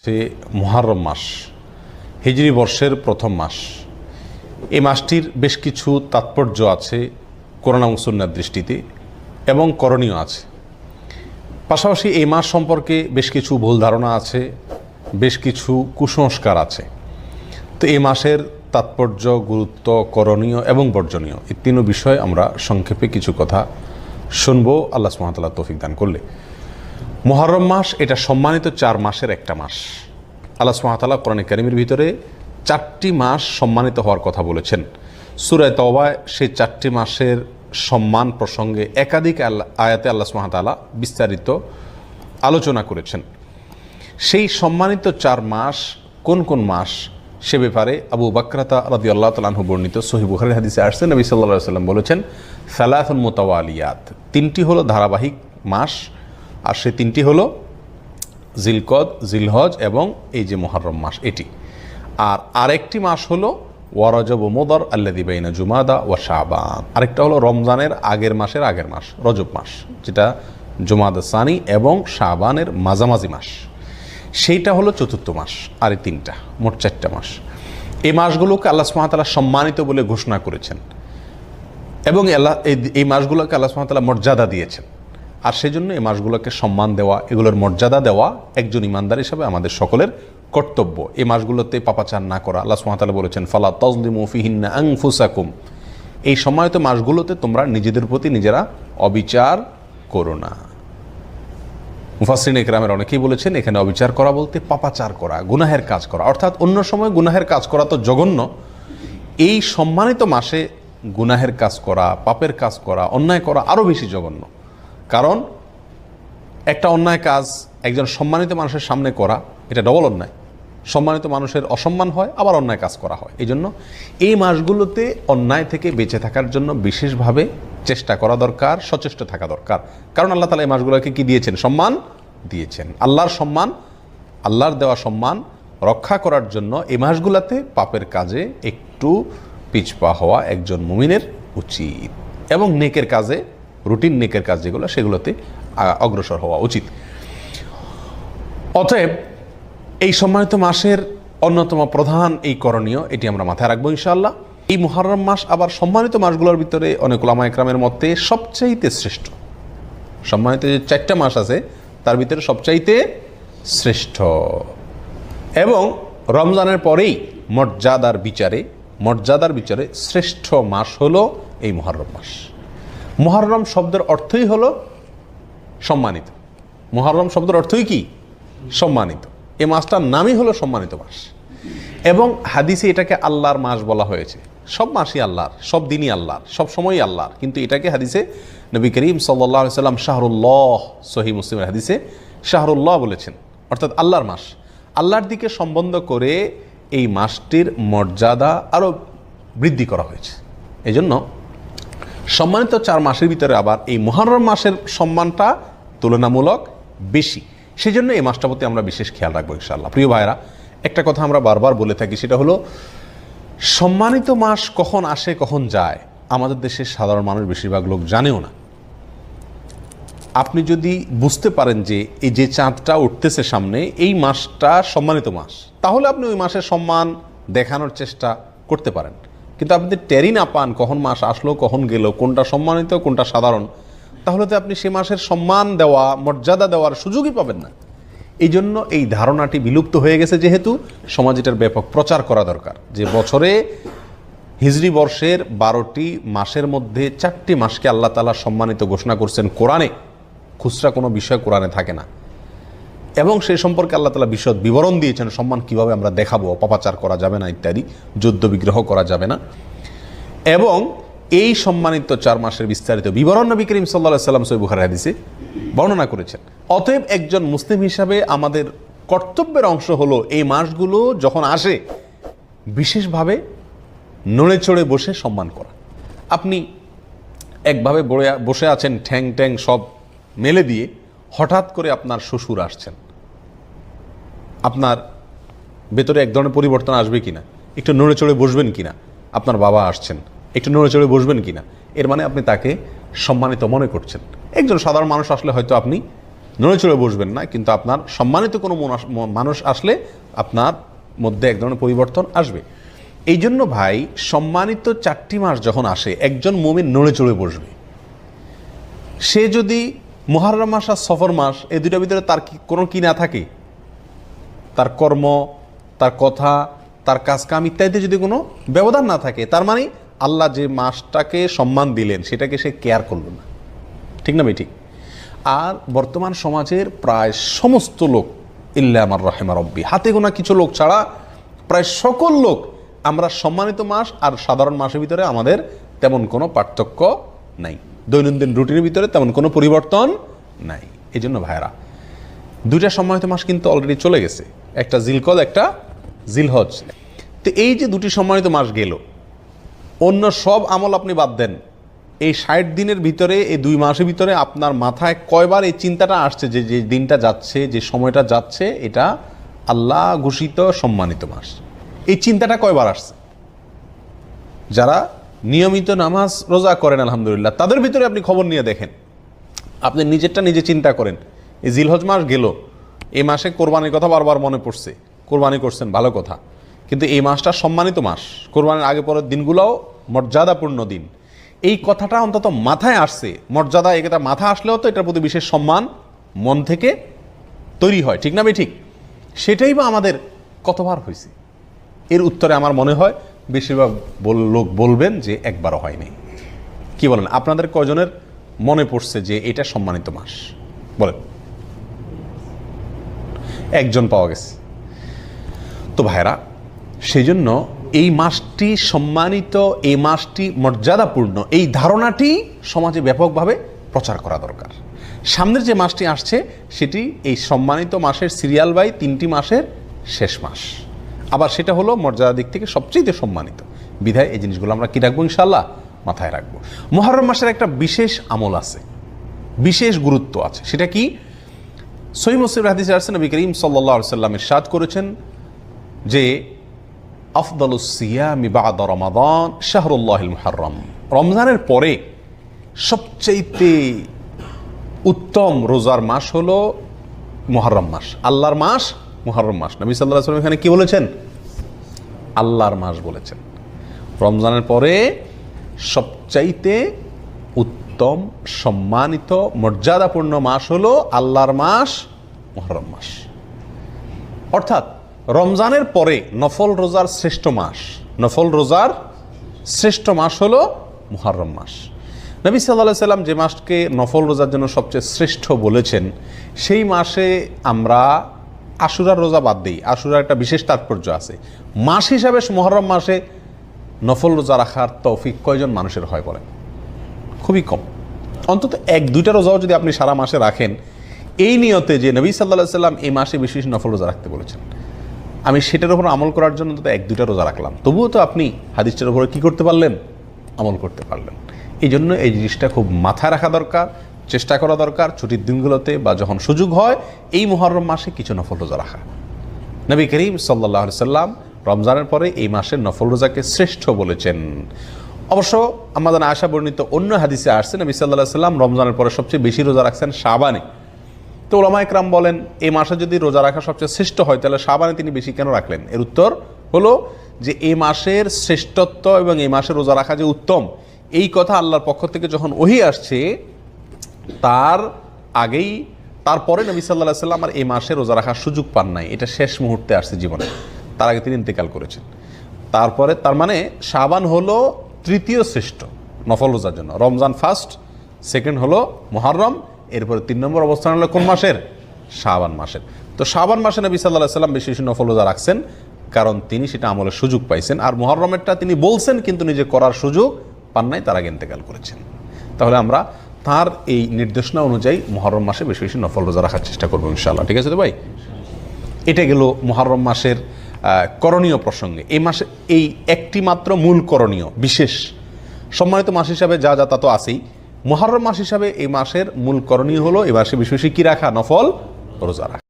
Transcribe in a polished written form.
যে মুহররম মাস হিজরি বর্ষের প্রথম মাস। এই মাসটির বেশ কিছু তাৎপর্য আছে কোরআন এবং সুন্নাহর দৃষ্টিতে এবং করণীয় আছে। পাশাপাশি এই মাস সম্পর্কে বেশ কিছু ভুল ধারণা আছে, বেশ কিছু কুসংস্কার আছে। তো এই মাসের তাৎপর্য, গুরুত্ব, করণীয় এবং বর্জনীয় এই তিনও বিষয়ে আমরা সংক্ষেপে কিছু কথা শুনবো আল্লাহ সুবহানাহু ওয়া তাআলা তৌফিক দান করলে। মুহররম মাস এটা সম্মানিত 4 মাসের একটা মাস। আল্লাহ সুবহানাহু ওয়া তাআলা কোরআনে কারীমের ভিতরে 4টি মাস সম্মানিত হওয়ার কথা বলেছেন। সূরা তাওবায় সেই 4টি মাসের সম্মান প্রসঙ্গে একাধিক আয়াতে আল্লাহ সুবহানাহু ওয়া তাআলা বিস্তারিত আলোচনা করেছেন। সেই সম্মানিত 4 মাস কোন কোন মাস সে ব্যাপারে আবু বাকরাতা রাদিয়াল্লাহু তাআলা আনহু বর্ণিত সহিহ বুখারীর হাদিসে আসছে, নবী সাল্লাল্লাহু আলাইহি ওয়াসাল্লাম বলেছেন, সালাসুন মুতাওয়ালিয়াত, 3টি হলো ধারাবাহিক মাস, আর সেই 3টি হলো জিলকদ, জিলহজ এবং এই যে মুহররম মাস এটি। আর আরেকটি মাস হলো ওয়ারজব ও মুদর আল্লাযী বাইনা জুমাদা ওয়া শাবান। আরেকটা হলো রমজানের আগের মাসের আগের মাস রজব মাস, যেটা জুমাদা সানি এবং শাবানের মাঝামাঝি মাস, সেইটা হলো 4র্থ মাস। আর এই 3টা মোট 4টা মাস। এই মাসগুলোকে আল্লাহ সুবহানাহু ওয়া তাআলা সম্মানিত বলে ঘোষণা করেছেন এবং এই মাসগুলোকে আল্লাহ সুবহানাহু ওয়া তাআলা মর্যাদা দিয়েছেন। আর সেজন্য এই মাসগুলোকে সম্মান দেওয়া, এগুলোর মর্যাদা দেওয়া একজন ইমানদার হিসাবে আমাদের সকলের কর্তব্য। এই মাসগুলোতে পাপাচার না করা। আল্লাহ সুবহানাহু ওয়া তাআলা বলেছেন, ফালা তাজলিমু ফিহিন্না আনফুসাকুম, এই সম্মানিত মাসগুলোতে তোমরা নিজেদের প্রতি নিজেরা অবিচার করো না। মুফাসসিরিন ইকরামের অনেকেই বলেছেন এখানে অবিচার করা বলতে পাপাচার করা, গুনাহের কাজ করা। অর্থাৎ অন্য সময় গুনাহের কাজ করা তো জঘন্য, এই সম্মানিত মাসে গুনাহের কাজ করা, পাপের কাজ করা, অন্যায় করা আরও বেশি জঘন্য। কারণ একটা অন্যায় কাজ একজন সম্মানিত মানুষের সামনে করা, এটা ডবল অন্যায়। সম্মানিত মানুষের অসম্মান হয়, আবার অন্যায় কাজ করা হয়। এই জন্য এই মাসগুলোতে অন্যায় থেকে বেঁচে থাকার জন্য বিশেষভাবে চেষ্টা করা দরকার, সচেষ্ট থাকা দরকার। কারণ আল্লাহ তাআলা এই মাসগুলোকে কি দিয়েছেন? সম্মান দিয়েছেন। আল্লাহর সম্মান, আল্লাহর দেওয়া সম্মান রক্ষা করার জন্য এই মাসগুলোতে পাপের কাজে একটু পিছপা হওয়া একজন মুমিনের উচিত এবং নেকের কাজে, রুটিন নেকের কাজ যেগুলো, সেগুলোতে অগ্রসর হওয়া উচিত। অতএব এই সম্মানিত মাসের অন্যতম প্রধান এই করণীয়, এটি আমরা মাথায় রাখবো ইনশাআল্লাহ। এই মুহররম মাস আবার সম্মানিত মাসগুলোর ভিতরে অনেক উলামা ইকরামের মতে সবচাইতে শ্রেষ্ঠ। সম্মানিত যে 4টা মাস আছে তার ভিতরে সবচাইতে শ্রেষ্ঠ এবং রমজানের পরেই মর্যাদার বিচারে শ্রেষ্ঠ মাস হলো এই মুহররম মাস। মুহররম শব্দের অর্থই হলো সম্মানিত। মুহররম শব্দের অর্থই কি? সম্মানিত। এই মাসটার নামই হলো সম্মানিত মাস এবং হাদিসে এটাকে আল্লাহর মাস বলা হয়েছে। সব মাসই আল্লাহর, সব দিনই আল্লাহর, সব সময়ই আল্লাহর, কিন্তু এটাকে হাদিসে নবী করিম সাল্লাল্লাহু আলাইহি সাল্লাম শাহরুল্লাহ, সহিহ মুসলিমের হাদিসে শাহরুল্লাহ বলেছেন, অর্থাৎ আল্লাহর মাস। আল্লাহর দিকে সম্বন্ধ করে এই মাসটির মর্যাদা আরও বৃদ্ধি করা হয়েছে। এই জন্য সম্মানিত 4 মাসের ভিতরে আবার এই মুহররম মাসের সম্মানটা তুলনামূলক বেশি। সেই জন্য এই মাসটার প্রতি আমরা বিশেষ খেয়াল রাখবো ইনশাআল্লাহ। প্রিয় ভাইরা, একটা কথা আমরা বারবার বলে থাকি, সেটা হলো সম্মানিত মাস কখন আসে কখন যায় আমাদের দেশের সাধারণ মানুষ বেশিরভাগ লোক জানেও না। আপনি যদি বুঝতে পারেন যে এই যে চাঁদটা উঠতেছে সামনে, এই মাসটা সম্মানিত মাস, তাহলে আপনি ওই মাসের সম্মান দেখানোর চেষ্টা করতে পারেন। কিন্তু আপনি টেরই না পান কখন মাস আসলো কখন গেল, কোনটা সম্মানিত কোনটা সাধারণ, তাহলে তো আপনি সে মাসের সম্মান দেওয়া, মর্যাদা দেওয়ার সুযোগই পাবেন না। এই জন্য এই ধারণাটি বিলুপ্ত হয়ে গেছে, যেহেতু সমাজ এটার ব্যাপক প্রচার করা দরকার যে বছরে হিজরি বর্ষের 12টি মাসের মধ্যে 4টি মাসকে আল্লাহ তাআলা সম্মানিত ঘোষণা করছেন কোরআনে। খুচরা কোনো বিষয় কোরআনে থাকে না এবং সেই সম্পর্কে আল্লাহ তাআলা বিশদ বিবরণ দিয়েছেন, সম্মান কিভাবে আমরা দেখাবো, পাপাচার করা যাবে না ইত্যাদি, যুদ্ধ বিগ্রহ করা যাবে না। এবং এই সম্মানিত 4 মাসের বিস্তারিত বিবরণ নবী করিম সাল্লাল্লাহু আলাইহি সাল্লাম সহিহ বুখারীর হাদিসে বর্ণনা করেছেন। অতএব একজন মুসলিম হিসাবে আমাদের কর্তব্যের অংশ হলো এই মাসগুলো যখন আসে বিশেষভাবে নড়ে চড়ে বসে সম্মান করা। আপনি একভাবে বসে আছেন ঠ্যাং ট্যাং সব মেলে দিয়ে, হঠাৎ করে আপনার শ্বশুর আসছেন, আপনার ভেতরে এক ধরনের পরিবর্তন আসবে কিনা, একটু নড়ে চড়ে বসবেন কিনা। আপনার বাবা আসছেন, একটু নড়ে চড়ে বসবেন কিনা। এর মানে আপনি তাকে সম্মানিত মনে করছেন। একজন সাধারণ মানুষ আসলে হয়তো আপনি নড়ে চড়ে বসবেন না, কিন্তু আপনার সম্মানিত কোনো মানুষ আসলে আপনার মধ্যে এক ধরনের পরিবর্তন আসবে। এই জন্য ভাই, সম্মানিত 4টি মাস যখন আসে, একজন মুমিন নড়ে চড়ে বসবে। সে যদি মুহররম মাস আর সফর মাস এই দুটার ভিতরে তার কোনো কি না থাকে, তার কর্ম, তার কথা, তার কাজকাম ইত্যাদিতে যদি কোনো ব্যবধান না থাকে, তার মানে আল্লাহ যে মাসটাকে সম্মান দিলেন সেটাকে সে কেয়ার করল না। ঠিক না ভাই? ঠিক। আর বর্তমান সমাজের প্রায় সমস্ত লোক, ইল্লা আমার রাহিমা রব্বি, হাতে গোনা কিছু লোক ছাড়া প্রায় সকল লোক, আমরা সম্মানিত মাস আর সাধারণ মাসের ভিতরে আমাদের তেমন কোনো পার্থক্য নাই, দৈনন্দিন রুটিনের ভিতরে তেমন কোনো পরিবর্তন নাই। এই জন্য ভাইরা, 2টা সম্মানিত মাস কিন্তু অলরেডি চলে গেছে, একটা জিলকদ, একটা জিলহজ। তো এই যে 2টি সম্মানিত মাস গেল, অন্য সব আমল আপনি বাদ দেন, এই 60 দিনের ভিতরে, এই 2 মাসের ভিতরে আপনার মাথায় কয়বার এই চিন্তাটা আসছে যে যে দিনটা যাচ্ছে, যে সময়টা যাচ্ছে, এটা আল্লাহ ঘোষিত সম্মানিত মাস? এই চিন্তাটা কয়বার আসছে? যারা নিয়মিত নামাজ রোজা করেন আলহামদুলিল্লাহ, তাদের ভিতরে আপনি খবর নিয়ে দেখেন, আপনি নিজেরটা নিজে চিন্তা করেন। এই জিলহজ মাস গেল, এই মাসে কোরবানির কথা বারবার মনে পড়ছে, কোরবানি করছেন, ভালো কথা, কিন্তু এই মাসটা সম্মানিত মাস, কোরবানির আগে পরের দিনগুলোও মর্যাদাপূর্ণ দিন। এই কথাটা অন্তত মাথায় আসছে, মর্যাদা, এটা মাথা আসলেও তো এটার প্রতি বিশেষ সম্মান মন থেকে তৈরি হয়। ঠিক না ভাই? ঠিক। সেটাই বা আমাদের কতবার হয়েছে? এর উত্তরে আমার মনে হয় বেশিরভাগ লোক বলবেন যে একবারও হয়নি। কি বলেন? আপনাদের কয়জনের মনে পড়ছে যে এটা সম্মানিত মাস? বলেন। একজন পাওয়া গেছে। তো ভাইরা, সেই জন্য এই মাসটি সম্মানিত, এই মাসটি মর্যাদাপূর্ণ, এই ধারণাটি সমাজে ব্যাপকভাবে প্রচার করা দরকার। সামনের যে মাসটি আসছে সেটি এই সম্মানিত মাসের সিরিয়াল বাই 3টি মাসের শেষ মাস, আবার সেটা হলো মর্যাদার দিক থেকে সবচেয়ে সম্মানিত। বিধায় এই জিনিসগুলো আমরা কি রাখবো? ইনশাআল্লাহ মাথায় রাখবো। মুহররম মাসের একটা বিশেষ আমল আছে, বিশেষ গুরুত্ব আছে। সেটা কি? সহিহ মুসলিমের হাদিসে আসছে, নবী করিম সাল্লাল্লাহু আলাইহি ওয়াসাল্লাম ইরশাদ করেছেন যে আফদালুস সিয়ামি বা'দা রমাদান শাহরুল্লাহিল মুহররম, রমজানের পরে সবচাইতে উত্তম রোজার মাস হলো মুহররম মাস, আল্লাহর মাস মুহররম মাস। নবী সাল্লাল্লাহু আলাইহি ওয়াসাল্লাম এখানে কি বলেছেন? আল্লাহর মাস বলেছেন। রমজানের পরে সবচাইতে উত্তম, সম্মানিত, মর্যাদাপূর্ণ মাস হলো আল্লাহর মাস মুহররম মাস। অর্থাৎ রমজানের পরে নফল রোজার শ্রেষ্ঠ মাস, নফল রোজার শ্রেষ্ঠ মাস হলো মুহররম মাস। নবী সাল্লাল্লাহু আলাইহি ওয়াসাল্লাম যে মাসকে নফল রোজার জন্য সবচেয়ে শ্রেষ্ঠ বলেছেন, সেই মাসে আমরা আশুরার রোজা বাদ দিই। আশুরার একটা বিশেষ তাৎপর্য আছে। মাস হিসাবে মুহররম মাসে নফল রোজা রাখার তৌফিক কয়জন মানুষের হয় বলেন? খুবই কম। অন্তত 1-2টা রোজাও যদি আপনি সারা মাসে রাখেন, এই নিয়তে যে নবী সাল্লাল্লাহু আলাইহি ওয়াসাল্লাম এই মাসে বিশেষ নফল রোজা রাখতে বলেছেন, আমি সেটার উপর আমল করার জন্য অন্তত 1-2টা রোজা রাখলাম, তবুও তো আপনি হাদিসটার উপরে কী করতে পারলেন? আমল করতে পারলেন। এই জন্য এই জিনিসটা খুব মাথায় রাখা দরকার, চেষ্টা করা দরকার ছুটির দিনগুলোতে বা যখন সুযোগ হয় এই মুহররম মাসে কিছু নফল রোজা রাখা। নবী করিম সাল্লাল্লাহু আলাইহি ওয়াসাল্লাম রমজানের পরে এই মাসের নফল রোজাকে শ্রেষ্ঠ বলেছেন। অবশ্য আমাদের আয়েশা বর্ণিত অন্য হাদিসে আসছে, নবী সাল্লাল্লাহু আলাইহি ওয়াসাল্লাম রমজানের পরে সবচেয়ে বেশি রোজা রাখছেন শাবানে। তো উলামা ইকরাম বলেন, এই মাসে যদি রোজা রাখা সবচেয়ে শ্রেষ্ঠ হয়, তাহলে শাবানে তিনি বেশি কেন রাখলেন? এর উত্তর হলো যে এই মাসের শ্রেষ্ঠত্ব এবং এই মাসে রোজা রাখা যে উত্তম, এই কথা আল্লাহর পক্ষ থেকে যখন ওহী আসছে, তার আগেই, তারপরে নবী সাল্লাল্লাহু আলাইহি ওয়াসাল্লাম আর এই মাসে রোজা রাখার সুযোগ পান নাই। এটা শেষ মুহূর্তে আসছে জীবনে, তার আগে তিনি ইন্তেকাল করেছেন। তারপরে তার মানে শাবান হলো তৃতীয় শ্রেষ্ঠ নফল রোজার জন্য। রমজান ফার্স্ট, সেকেন্ড হলো মুহররম, এরপরে 3 নম্বর অবস্থান হলো কোন মাসের? শাবান মাসের। তো শাবান মাসে নবী সাল্লাল্লাহু আলাইহি ওয়াসাল্লাম বেশি বেশি নফল রোজা রাখছেন, কারণ তিনি সেটা আমলের সুযোগ পাইছেন। আর মুহররমেরটা তিনি বলছেন কিন্তু নিজে করার সুযোগ পান নাই, তার আগে ইন্তেকাল করেছেন। তাহলে আমরা তার এই নির্দেশনা অনুযায়ী মুহররম মাসে বেশি বেশি নফল রোজা রাখার চেষ্টা করবো ইনশাআল্লাহ। ঠিক আছে তো ভাই? এটা গেল মুহররম মাসের করণীয় প্রসঙ্গে। এই মাসে এই একটি মাত্র মূল করণীয়, বিশেষ সম্মানিত মাস হিসাবে যা যা তা তো আছেই, মুহররম মাস হিসাবে এই মাসের মূল করণীয় হলো এই মাসে বেশি বেশি কি রাখা? নফল রোজা রাখা।